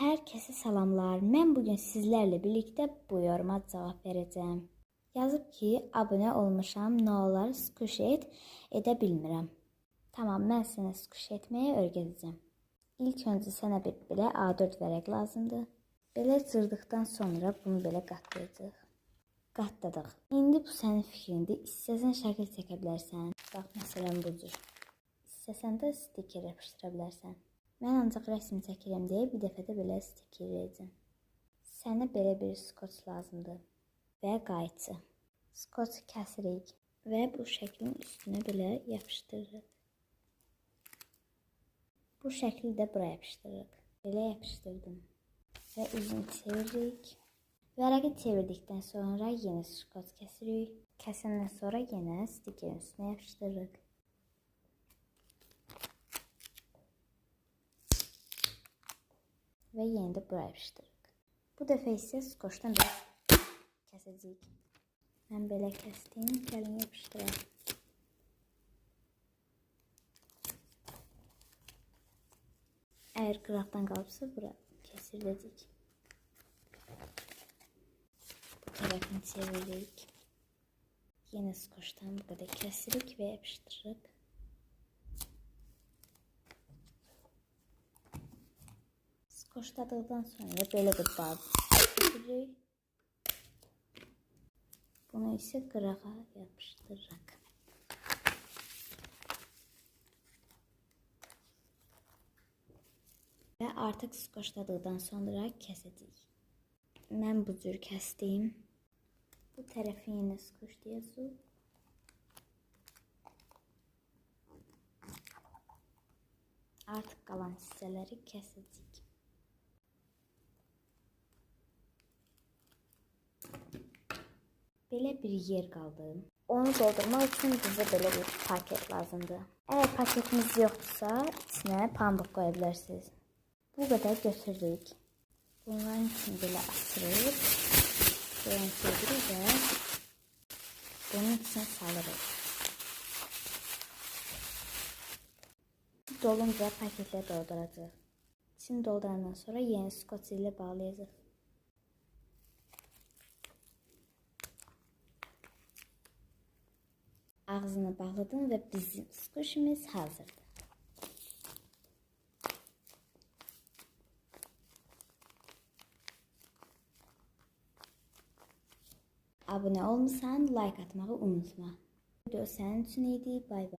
Herkese salamlar. Mən bugün sizlərlə birlikdə bu yoruma cavab verəcəm. Yazıb ki, abunə olmuşam, nolar skuşet edə bilmirəm. Tamam, mən sənə skuş etməyə öyrədəcəm. İlk öncə sənə belə A4 vərəq lazımdır. Belə cırdıqdan sonra bunu belə qatlayacaq. Qatladıq. İndi bu sənin fikrindir. İstəsən şəkil çəkə bilərsən. Bax, məsələn bu cür. İstəsən də stiker yapışdıra bilərsən. Mən ancaq rəsm çəkirəm deyə bir dəfə də belə stiker edəcəm. Sənə belə bir skoç lazımdır və qayçı. Skoçu kəsirik və bu şəklin üstünə belə yapışdırırıq. Bu şəkli də buraya yapışdırırıq. Belə yapışdırdım və üzünü çeviririk. Vərəqi çevirdikdən sonra yenə skoç kəsirik. Kəsəndən sonra yenə stikerin üstünə yapışdırırıq. Və yenə də buraya yapışdırırıq. Bu dəfə isə skoçdan biraz kəsəcəyik. Mən belə kəsdim, gəlin yapışdıraq. Əgər qıraqdan qalıbsa, bura kəsirdəcəyik. Bu tərəfini çeviririk. Yenə skoçdan bu qədər kəsirik və yapışdırırıq. Skoçladıqdan sonra belə bir baz çəkirik. Bunu isə qırağa yapışdırırıq. Və artıq skoçladıqdan sonra kəsəcəyik. Mən bu cür kəsdim. Bu tərəfi yenə skoçlayacağıq. Artıq qalan hissələri kəsəcəyik. Belə bir yer qaldı. Onu doldurmaq üçün bizə belə bir paket lazımdır. Əgər paketiniz yoxdursa, içinə pambıq qoya bilərsiniz. Bu qədər götürdük. Bunların için belə açırıq. Böyle çevirik və bunun içine salırıq. Dolunca paketle dolduracağıq. İçini doldurandan sonra yeni skoç ilə bağlayacağıq. Ağzını bağladım və bizim skuşimiz hazırdır. Abunə olmuşsan, like atmağı unutma. Video sənin üçün idi. Bay bay.